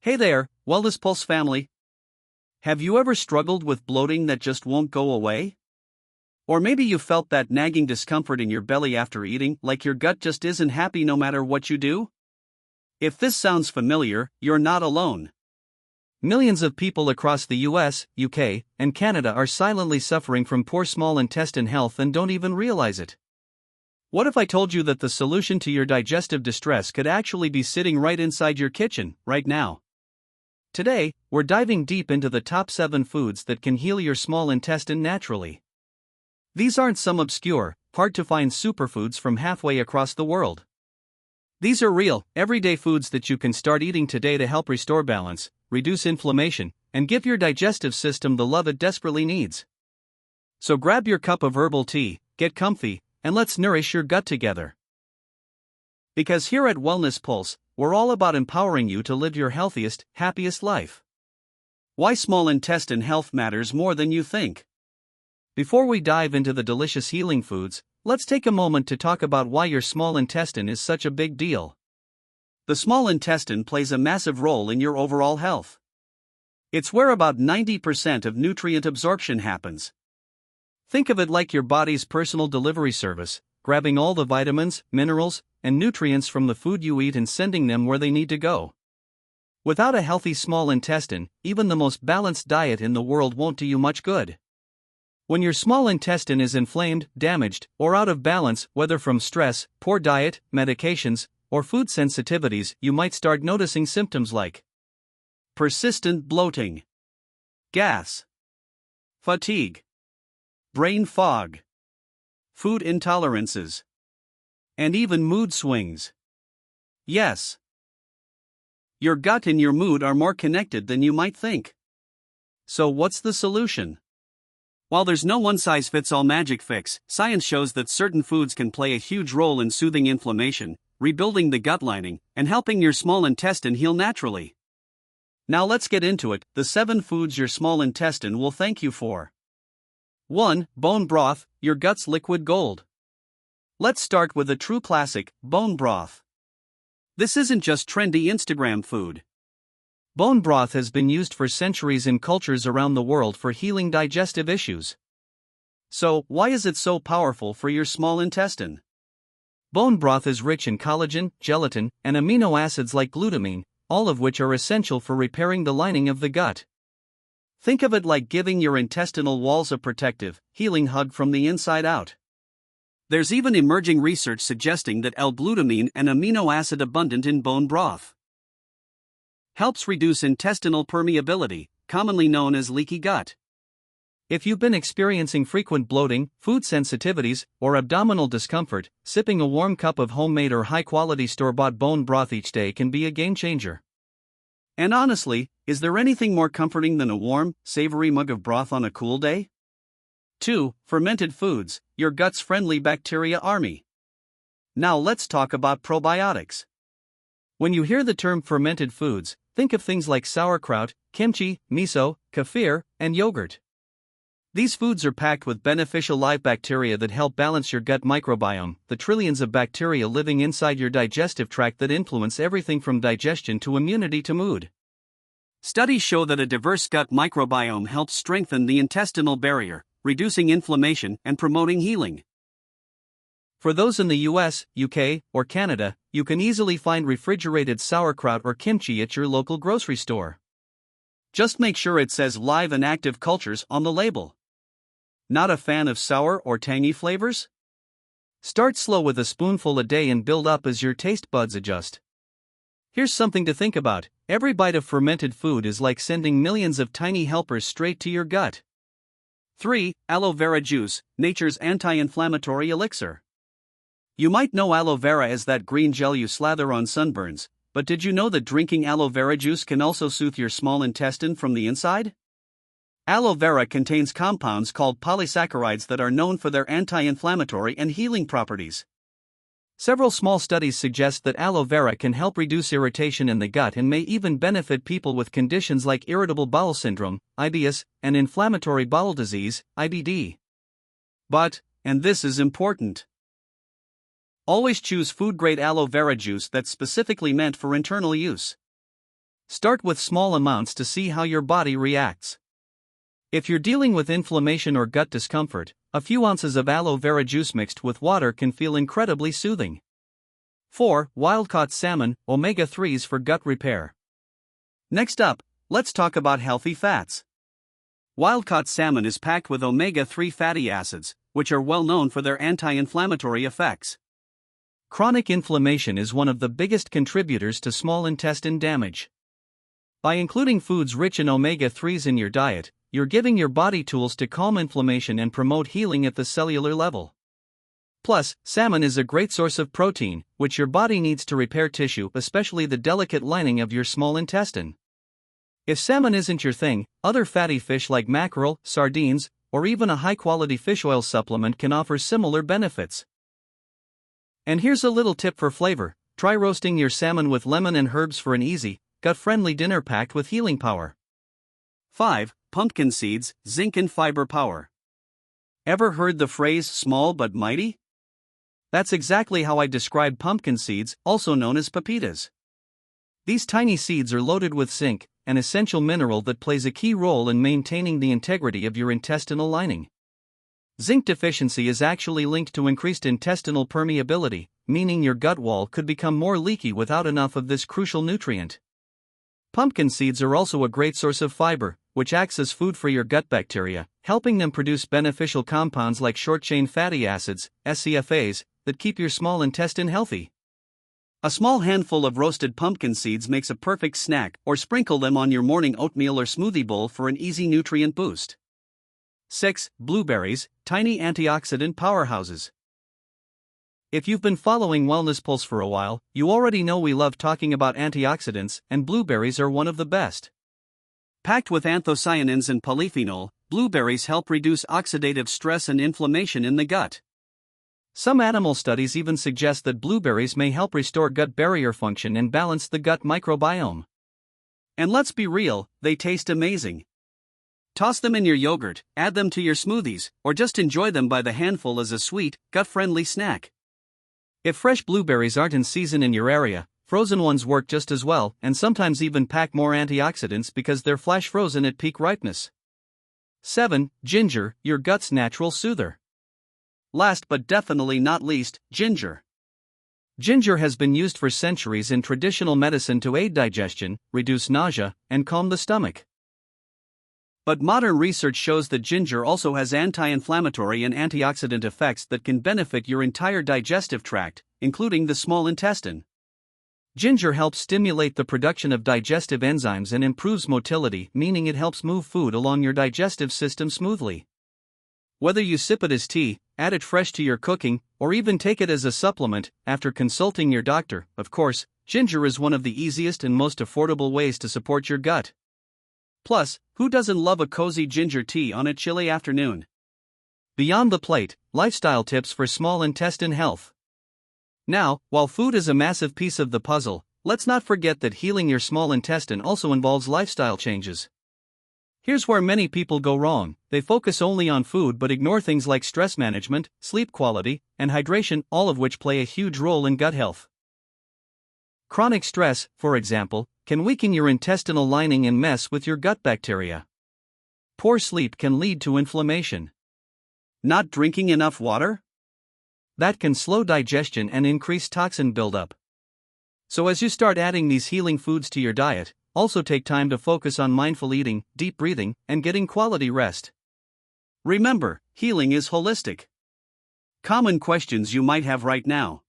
Hey there, Wellness Pulse family. Have you ever struggled with bloating that just won't go away? Or maybe you felt that nagging discomfort in your belly after eating, like your gut just isn't happy no matter what you do? If this sounds familiar, you're not alone. Millions of people across the US, UK, and Canada are silently suffering from poor small intestine health and don't even realize it. What if I told you that the solution to your digestive distress could actually be sitting right inside your kitchen, right now? Today, we're diving deep into the top 7 foods that can heal your small intestine naturally. These aren't some obscure, hard-to-find superfoods from halfway across the world. These are real, everyday foods that you can start eating today to help restore balance, reduce inflammation, and give your digestive system the love it desperately needs. So grab your cup of herbal tea, get comfy, and let's nourish your gut together. Because here at Wellness Pulse, we're all about empowering you to live your healthiest, happiest life. Why small intestine health matters more than you think. Before we dive into the delicious healing foods, let's take a moment to talk about why your small intestine is such a big deal. The small intestine plays a massive role in your overall health. It's where about 90% of nutrient absorption happens. Think of it like your body's personal delivery service, grabbing all the vitamins, minerals, and nutrients from the food you eat and sending them where they need to go. Without a healthy small intestine, even the most balanced diet in the world won't do you much good. When your small intestine is inflamed, damaged, or out of balance, whether from stress, poor diet, medications, or food sensitivities, you might start noticing symptoms like persistent bloating, gas, fatigue, brain fog, food intolerances, and even mood swings. Yes, your gut and your mood are more connected than you might think. So what's the solution? While there's no one-size-fits-all magic fix, science shows that certain foods can play a huge role in soothing inflammation, rebuilding the gut lining, and helping your small intestine heal naturally. Now let's get into it, the 7 foods your small intestine will thank you for. 1. Bone broth, your gut's liquid gold. Let's start with a true classic, bone broth. This isn't just trendy Instagram food. Bone broth has been used for centuries in cultures around the world for healing digestive issues. So, why is it so powerful for your small intestine? Bone broth is rich in collagen, gelatin, and amino acids like glutamine, all of which are essential for repairing the lining of the gut. Think of it like giving your intestinal walls a protective, healing hug from the inside out. There's even emerging research suggesting that L-glutamine, an amino acid abundant in bone broth, helps reduce intestinal permeability, commonly known as leaky gut. If you've been experiencing frequent bloating, food sensitivities, or abdominal discomfort, sipping a warm cup of homemade or high-quality store-bought bone broth each day can be a game-changer. And honestly, is there anything more comforting than a warm, savory mug of broth on a cool day? 2. Fermented foods, your gut's friendly bacteria army. Now let's talk about probiotics. When you hear the term fermented foods, think of things like sauerkraut, kimchi, miso, kefir, and yogurt. These foods are packed with beneficial live bacteria that help balance your gut microbiome, the trillions of bacteria living inside your digestive tract that influence everything from digestion to immunity to mood. Studies show that a diverse gut microbiome helps strengthen the intestinal barrier, reducing inflammation and promoting healing. For those in the US, UK, or Canada, you can easily find refrigerated sauerkraut or kimchi at your local grocery store. Just make sure it says live and active cultures on the label. Not a fan of sour or tangy flavors? Start slow with a spoonful a day and build up as your taste buds adjust. Here's something to think about: every bite of fermented food is like sending millions of tiny helpers straight to your gut. 3. Aloe vera juice, nature's anti-inflammatory elixir. You might know aloe vera as that green gel you slather on sunburns, but did you know that drinking aloe vera juice can also soothe your small intestine from the inside? Aloe vera contains compounds called polysaccharides that are known for their anti-inflammatory and healing properties. Several small studies suggest that aloe vera can help reduce irritation in the gut and may even benefit people with conditions like irritable bowel syndrome, IBS, and inflammatory bowel disease, IBD. But, and this is important, always choose food-grade aloe vera juice that's specifically meant for internal use. Start with small amounts to see how your body reacts. If you're dealing with inflammation or gut discomfort, a few ounces of aloe vera juice mixed with water can feel incredibly soothing. 4. Wild-caught salmon, omega-3s for gut repair. Next up, let's talk about healthy fats. Wild-caught salmon is packed with omega-3 fatty acids, which are well known for their anti-inflammatory effects. Chronic inflammation is one of the biggest contributors to small intestine damage. By including foods rich in omega-3s in your diet, you're giving your body tools to calm inflammation and promote healing at the cellular level. Plus, salmon is a great source of protein, which your body needs to repair tissue, especially the delicate lining of your small intestine. If salmon isn't your thing, other fatty fish like mackerel, sardines, or even a high-quality fish oil supplement can offer similar benefits. And here's a little tip for flavor: try roasting your salmon with lemon and herbs for an easy, gut-friendly dinner packed with healing power. 5. Pumpkin seeds, zinc and fiber power. Ever heard the phrase small but mighty? That's exactly how I describe pumpkin seeds, also known as pepitas. These tiny seeds are loaded with zinc, an essential mineral that plays a key role in maintaining the integrity of your intestinal lining. Zinc deficiency is actually linked to increased intestinal permeability, meaning your gut wall could become more leaky without enough of this crucial nutrient. Pumpkin seeds are also a great source of fiber, which acts as food for your gut bacteria, helping them produce beneficial compounds like short-chain fatty acids, SCFAs, that keep your small intestine healthy. A small handful of roasted pumpkin seeds makes a perfect snack, or sprinkle them on your morning oatmeal or smoothie bowl for an easy nutrient boost. 6. Blueberries, tiny antioxidant powerhouses. If you've been following Wellness Pulse for a while, you already know we love talking about antioxidants, and blueberries are one of the best. Packed with anthocyanins and polyphenol, blueberries help reduce oxidative stress and inflammation in the gut. Some animal studies even suggest that blueberries may help restore gut barrier function and balance the gut microbiome. And let's be real, they taste amazing. Toss them in your yogurt, add them to your smoothies, or just enjoy them by the handful as a sweet, gut-friendly snack. If fresh blueberries aren't in season in your area, frozen ones work just as well, and sometimes even pack more antioxidants because they're flash frozen at peak ripeness. 7. Ginger, your gut's natural soother. Last but definitely not least, ginger. Ginger has been used for centuries in traditional medicine to aid digestion, reduce nausea, and calm the stomach. But modern research shows that ginger also has anti-inflammatory and antioxidant effects that can benefit your entire digestive tract, including the small intestine. Ginger helps stimulate the production of digestive enzymes and improves motility, meaning it helps move food along your digestive system smoothly. Whether you sip it as tea, add it fresh to your cooking, or even take it as a supplement, after consulting your doctor, of course, ginger is one of the easiest and most affordable ways to support your gut. Plus, who doesn't love a cozy ginger tea on a chilly afternoon? Beyond the plate, lifestyle tips for small intestine health. Now, while food is a massive piece of the puzzle, let's not forget that healing your small intestine also involves lifestyle changes. Here's where many people go wrong: they focus only on food but ignore things like stress management, sleep quality, and hydration, all of which play a huge role in gut health. Chronic stress, for example, can weaken your intestinal lining and mess with your gut bacteria. Poor sleep can lead to inflammation. Not drinking enough water? That can slow digestion and increase toxin buildup. So as you start adding these healing foods to your diet, also take time to focus on mindful eating, deep breathing, and getting quality rest. Remember, healing is holistic. Common questions you might have right now.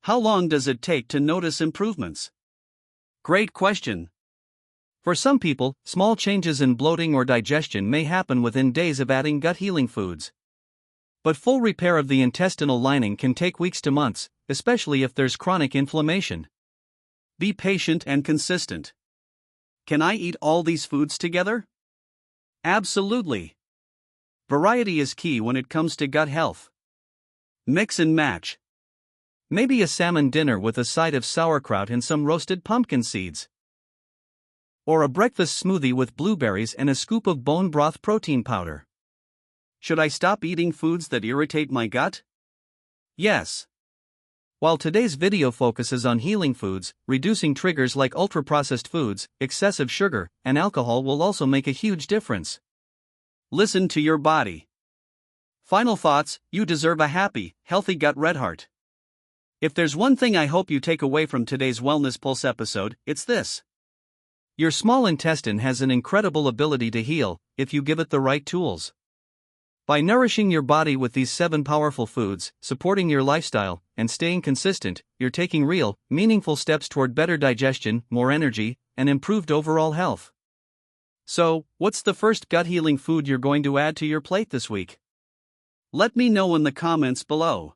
How long does it take to notice improvements? Great question. For some people, small changes in bloating or digestion may happen within days of adding gut healing foods. But full repair of the intestinal lining can take weeks to months, especially if there's chronic inflammation. Be patient and consistent. Can I eat all these foods together? Absolutely. Variety is key when it comes to gut health. Mix and match. Maybe a salmon dinner with a side of sauerkraut and some roasted pumpkin seeds. Or a breakfast smoothie with blueberries and a scoop of bone broth protein powder. Should I stop eating foods that irritate my gut? Yes. While today's video focuses on healing foods, reducing triggers like ultra-processed foods, excessive sugar, and alcohol will also make a huge difference. Listen to your body. Final thoughts: you deserve a happy, healthy gut red heart. If there's one thing I hope you take away from today's Wellness Pulse episode, it's this. Your small intestine has an incredible ability to heal, if you give it the right tools. By nourishing your body with these 7 powerful foods, supporting your lifestyle, and staying consistent, you're taking real, meaningful steps toward better digestion, more energy, and improved overall health. So, what's the first gut-healing food you're going to add to your plate this week? Let me know in the comments below.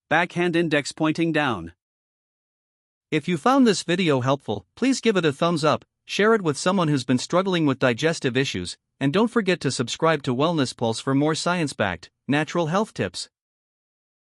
Backhand index pointing down. If you found this video helpful, please give it a thumbs up, share it with someone who's been struggling with digestive issues, and don't forget to subscribe to Wellness Pulse for more science-backed, natural health tips.